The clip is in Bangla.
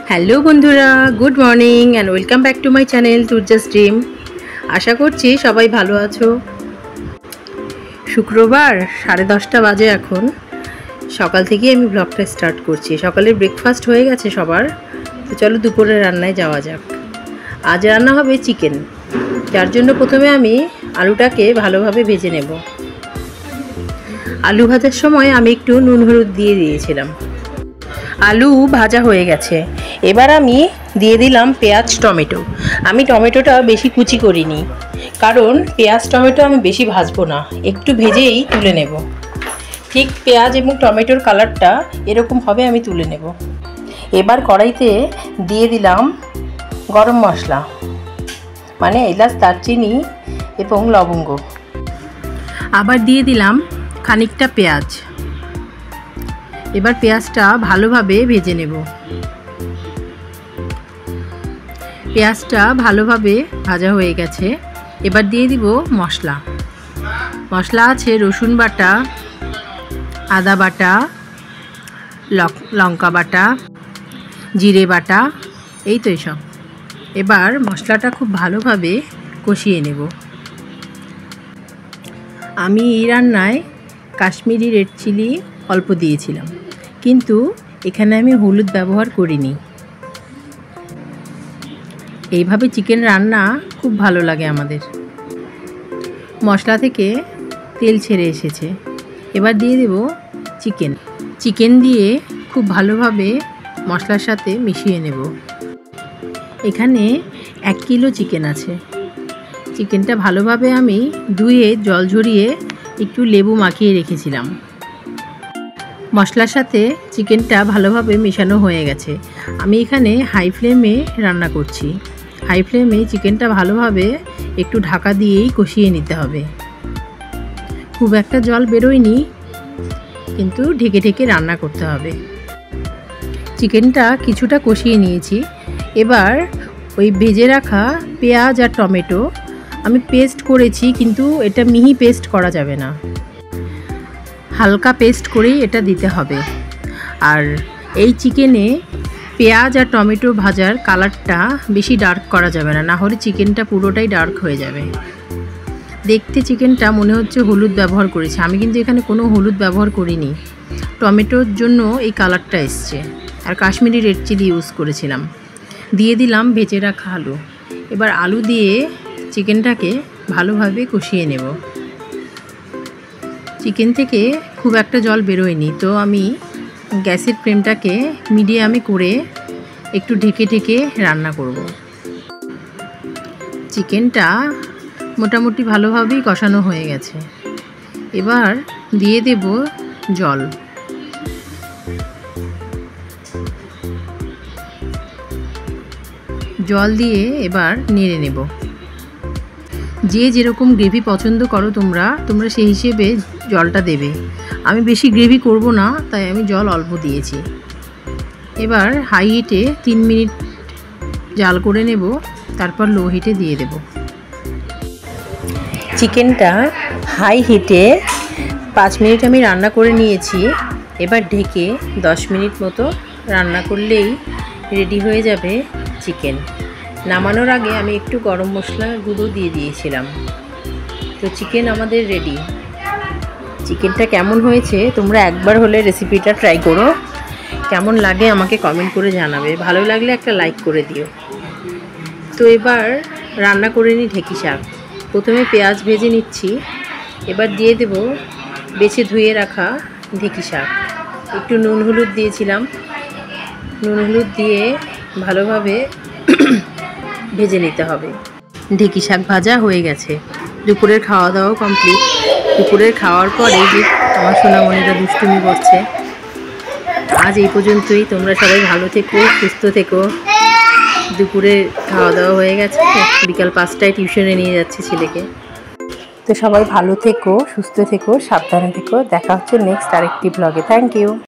হ্যালো বন্ধুরা, good morning and welcome back to my channel Turjas dream. আশা করছি সবাই ভালো আছো। শুক্রবার 10:30 বাজে এখন। সকাল থেকে আমি ব্লগটা স্টার্ট করছি। সকালে ব্রেকফাস্ট হয়ে গেছে সবার, তো চলো দুপুরে রান্নায় যাওয়া যাক। আজ রান্না হবে চিকেন, যার জন্য প্রথমে আমি আলুটাকে ভালোভাবে ভেজে নেব। আলু ভাজার সময় আমি একটু নুন হলুদ দিয়ে দিয়েছিলাম। আলু ভাজা হয়ে গেছে, এবার আমি দিয়ে দিলাম পেঁয়াজ টমেটো। আমি টমেটোটা বেশি কুচি করিনি, কারণ পেঁয়াজ টমেটো আমি বেশি ভাজবো না, একটু ভেজেই তুলে নেব। ঠিক পেঁয়াজ এবং টমেটোর কালারটা এরকম হবে, আমি তুলে নেব। এবার কড়াইতে দিয়ে দিলাম গরম মশলা, মানে এলাচ, দারচিনি এবং লবঙ্গ। আবার দিয়ে দিলাম খানিকটা পেঁয়াজ। এবার পেঁয়াজটা ভালোভাবে ভেজে নেব। পেঁয়াজটা ভালোভাবে ভাজা হয়ে গেছে, এবার দিয়ে দিব মশলা। মশলা আছে রসুন বাটা, আদা বাটা, লঙ্কা বাটা, জিরে বাটা, এই তো এসব। এবার মশলাটা খুব ভালোভাবে কষিয়ে নেব। আমি এই রান্নায় কাশ্মীরি রেড চিলি অল্প দিয়েছিলাম, কিন্তু এখানে আমি হলুদ ব্যবহার করিনি। এইভাবে চিকেন রান্না খুব ভালো লাগে আমাদের। মশলা থেকে তেল ছেড়ে এসেছে, এবার দিয়ে দেব চিকেন। চিকেন দিয়ে খুব ভালোভাবে মশলার সাথে মিশিয়ে নেব। এখানে 1 কিলো চিকেন আছে। চিকেনটা ভালোভাবে আমি ধুয়ে জল ঝরিয়ে একটু লেবু মাখিয়ে রেখেছিলাম। মশলার সাথে চিকেনটা ভালোভাবে মেশানো হয়ে গেছে। আমি এখানে হাই ফ্লেমে রান্না করছি। হাই ফ্লেমে চিকেনটা ভালোভাবে একটু ঢাকা দিয়েই কষিয়ে নিতে হবে। খুব একটা জল বেরোয়নি, কিন্তু ঢেকে ঢেকে রান্না করতে হবে। চিকেনটা কিছুটা কষিয়ে নিয়েছি। এবার ওই ভেজে রাখা পেঁয়াজ আর টমেটো আমি পেস্ট করেছি, কিন্তু এটা মিহি পেস্ট করা যাবে না, হালকা পেস্ট করেই এটা দিতে হবে। আর এই চিকেনে পেঁয়াজ আর টমেটো ভাজার কালারটা বেশি ডার্ক করা যাবে না, না হলে চিকেনটা পুরোটাই ডার্ক হয়ে যাবে। দেখতে চিকেনটা মনে হচ্ছে হলুদ ব্যবহার করেছে, আমি কিন্তু এখানে কোনো হলুদ ব্যবহার করিনি। টমেটোর জন্য এই কালারটা এসছে, আর কাশ্মীরি রেড চিলি ইউজ করেছিলাম। দিয়ে দিলাম ভেজে রাখা আলু। এবার আলু দিয়ে চিকেনটাকে ভালোভাবে কষিয়ে নেব। চিকেন থেকে খুব একটা জল বেরোয়নি, তো আমি গ্যাসের ফ্লেমটাকে মিডিয়ামে করে একটু ঢেকে ঢেকে রান্না করব। চিকেনটা মোটামুটি ভালোভাবেই কষানো হয়ে গেছে। এবার দিয়ে দেব জল। জল দিয়ে এবার নেড়ে নেব। যে যেরকম গ্রেভি পছন্দ করো তোমরা সেই হিসেবে জলটা দেবে। আমি বেশি গ্রেভি করব না, তাই আমি জল অল্প দিয়েছি। এবার হাই হিটে 3 মিনিট জাল করে নেব, তারপর লো হিটে দিয়ে দেব। চিকেনটা হাই হিটে 5 মিনিট আমি রান্না করে নিয়েছি। এবার ঢেকে 10 মিনিট মতো রান্না করলেই রেডি হয়ে যাবে চিকেন। নামানোর আগে আমি একটু গরম মশলা গুঁড়ো দিয়ে দিয়েছিলাম। তো চিকেন আমাদের রেডি। চিকেনটা কেমন হয়েছে তোমরা একবার হলে রেসিপিটা ট্রাই করো। কেমন লাগে আমাকে কমেন্ট করে জানাবে, ভালো লাগলে একটা লাইক করে দিও। তো এবার রান্না করে নিই ঢেঁকি শাক। প্রথমে পেঁয়াজ ভেজে নিচ্ছি, এবার দিয়ে দেব বেছে ধুয়ে রাখা ঢেঁকি শাক। একটু নুন হলুদ দিয়েছিলাম, নুন হলুদ দিয়ে ভালোভাবে ভেজে নিতে হবে। ঢেঁকি শাক ভাজা হয়ে গেছে। দুপুরের খাওয়া দাওয়াও কমপ্লিট। দুপুরের খাওয়ার পরে যে আমার সোনামণিরা দুষ্টুমি করছে। আজ এই পর্যন্তই। তোমরা সবাই ভালো থেকো, সুস্থ থেকো। দুপুরে খাওয়া দাওয়া হয়ে গেছে, বিকাল 5টায় টিউশনে নিয়ে যাচ্ছে ছেলেকে। তো সবাই ভালো থেকো, সুস্থ থেকো, সাবধানে থেকো। দেখা হচ্ছে নেক্সট আরেকটি ব্লগে। Thank you.